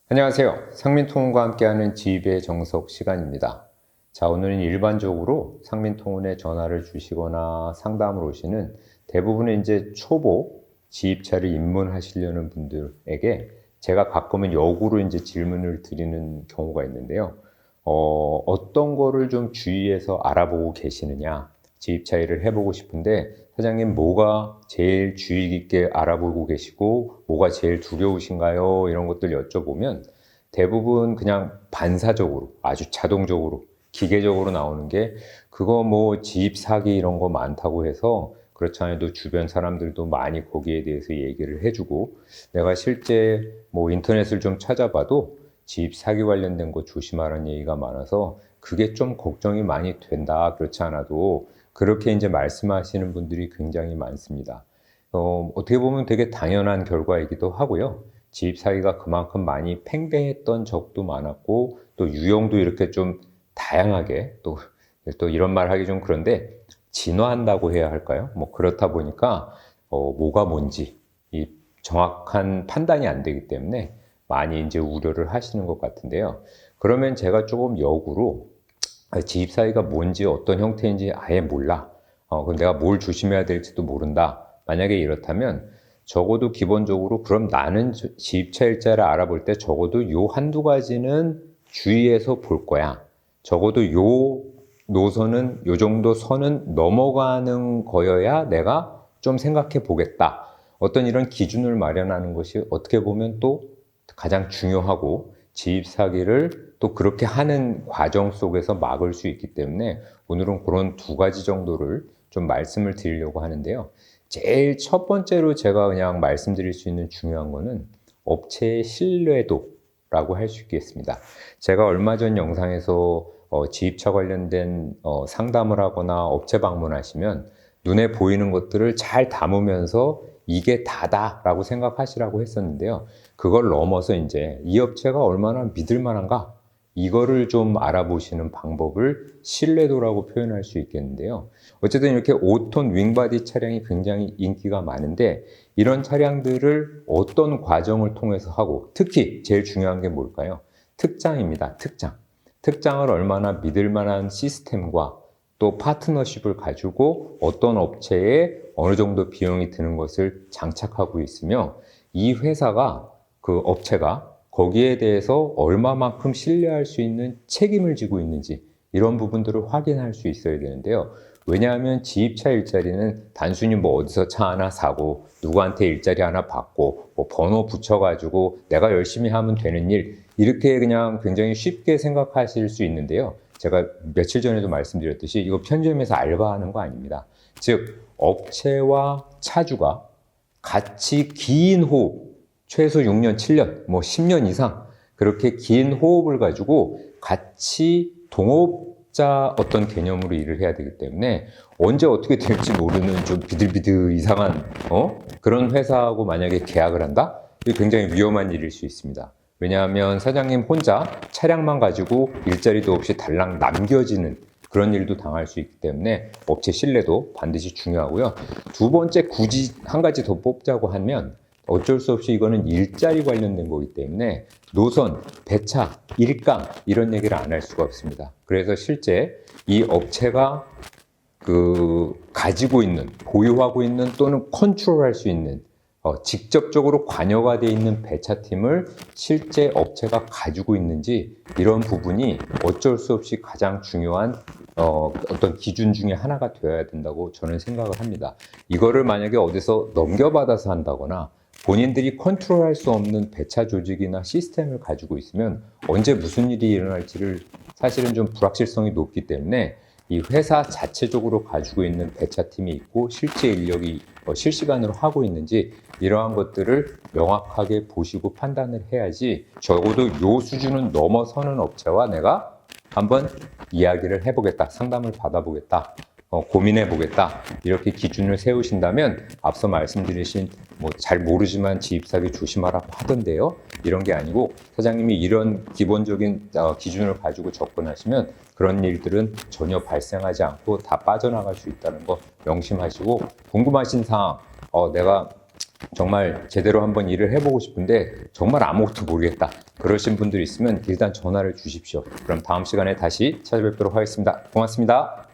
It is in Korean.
안녕하세요. 상민통운과 함께하는 지입의 정석 시간입니다. 자, 오늘은 일반적으로 상민통운에 전화를 주시거나 상담을 오시는 대부분의 이제 초보 지입차를 입문하시려는 분들에게 제가 가끔은 역으로 이제 질문을 드리는 경우가 있는데요. 어떤 거를 좀 주위에서 알아보고 계시느냐, 지입차 일을 해보고 싶은데 사장님 뭐가 제일 주의 깊게 알아보고 계시고 뭐가 제일 두려우신가요? 이런 것들 여쭤보면 대부분 그냥 반사적으로 아주 자동적으로 기계적으로 나오는 게 그거 뭐 지입 사기 이런 거 많다고 해서 그렇지 않아도 주변 사람들도 많이 거기에 대해서 얘기를 해주고 내가 실제 뭐 인터넷을 좀 찾아봐도 지입 사기 관련된 거 조심하라는 얘기가 많아서 그게 좀 걱정이 많이 된다. 그렇지 않아도 그렇게 이제 말씀하시는 분들이 굉장히 많습니다. 어떻게 보면 되게 당연한 결과이기도 하고요. 지입 사기가 그만큼 많이 팽배했던 적도 많았고 또 유형도 이렇게 좀 다양하게 또 이런 말 하기 좀 그런데 진화한다고 해야 할까요? 뭐 그렇다 보니까 뭐가 뭔지 이 정확한 판단이 안 되기 때문에 많이 이제 우려를 하시는 것 같은데요. 그러면 제가 조금 역으로 지입 사기가 뭔지 어떤 형태인지 아예 몰라. 그럼 내가 뭘 조심해야 될지도 모른다. 만약에 이렇다면 적어도 기본적으로 그럼 나는 지입차 일자를 알아볼 때 적어도 요 한두 가지는 주의해서 볼 거야. 적어도 요 노선은 요 정도 선은 넘어가는 거여야 내가 좀 생각해 보겠다. 어떤 이런 기준을 마련하는 것이 어떻게 보면 또 가장 중요하고 지입 사기를 또 그렇게 하는 과정 속에서 막을 수 있기 때문에 오늘은 그런 두 가지 정도를 좀 말씀을 드리려고 하는데요. 제일 첫 번째로 제가 그냥 말씀드릴 수 있는 중요한 거는 업체의 신뢰도라고 할 수 있겠습니다. 제가 얼마 전 영상에서 지입차 관련된 상담을 하거나 업체 방문하시면 눈에 보이는 것들을 잘 담으면서 이게 다다라고 생각하시라고 했었는데요. 그걸 넘어서 이제 이 업체가 얼마나 믿을 만한가? 이거를 좀 알아보시는 방법을 신뢰도라고 표현할 수 있겠는데요. 어쨌든 이렇게 5톤 윙바디 차량이 굉장히 인기가 많은데 이런 차량들을 어떤 과정을 통해서 하고 특히 제일 중요한 게 뭘까요? 특장입니다. 특장. 특장을 얼마나 믿을 만한 시스템과 또 파트너십을 가지고 어떤 업체에 어느 정도 비용이 드는 것을 장착하고 있으며 이 회사가 그 업체가 거기에 대해서 얼마만큼 신뢰할 수 있는 책임을 지고 있는지 이런 부분들을 확인할 수 있어야 되는데요. 왜냐하면 지입차 일자리는 단순히 뭐 어디서 차 하나 사고 누구한테 일자리 하나 받고 뭐 번호 붙여가지고 내가 열심히 하면 되는 일 이렇게 그냥 굉장히 쉽게 생각하실 수 있는데요. 제가 며칠 전에도 말씀드렸듯이 이거 편의점에서 알바하는 거 아닙니다. 즉 업체와 차주가 같이 긴 호흡 최소 6년, 7년, 뭐 10년 이상 그렇게 긴 호흡을 가지고 같이 동업자 어떤 개념으로 일을 해야 되기 때문에 언제 어떻게 될지 모르는 좀 비들비들 이상한 그런 회사하고 만약에 계약을 한다? 이게 굉장히 위험한 일일 수 있습니다. 왜냐하면 사장님 혼자 차량만 가지고 일자리도 없이 달랑 남겨지는 그런 일도 당할 수 있기 때문에 업체 신뢰도 반드시 중요하고요. 두 번째 굳이 한 가지 더 뽑자고 하면 어쩔 수 없이 이거는 일자리 관련된 거기 때문에 노선, 배차, 일감 이런 얘기를 안 할 수가 없습니다. 그래서 실제 이 업체가 가지고 있는, 보유하고 있는 또는 컨트롤할 수 있는 직접적으로 관여가 되어 있는 배차팀을 실제 업체가 가지고 있는지 이런 부분이 어쩔 수 없이 가장 중요한 어떤 기준 중에 하나가 되어야 된다고 저는 생각을 합니다. 이거를 만약에 어디서 넘겨받아서 한다거나 본인들이 컨트롤할 수 없는 배차 조직이나 시스템을 가지고 있으면 언제 무슨 일이 일어날지를 사실은 좀 불확실성이 높기 때문에 이 회사 자체적으로 가지고 있는 배차팀이 있고 실제 인력이 실시간으로 하고 있는지 이러한 것들을 명확하게 보시고 판단을 해야지 적어도 요 수준은 넘어서는 업체와 내가 한번 이야기를 해보겠다, 상담을 받아보겠다, 고민해 보겠다 이렇게 기준을 세우신다면 앞서 말씀드리신 뭐 잘 모르지만 지입사기 조심하라고 하던데요. 이런 게 아니고 사장님이 이런 기본적인 기준을 가지고 접근하시면 그런 일들은 전혀 발생하지 않고 다 빠져나갈 수 있다는 거 명심하시고 궁금하신 사항 내가 정말 제대로 한번 일을 해보고 싶은데 정말 아무것도 모르겠다. 그러신 분들이 있으면 일단 전화를 주십시오. 그럼 다음 시간에 다시 찾아뵙도록 하겠습니다. 고맙습니다.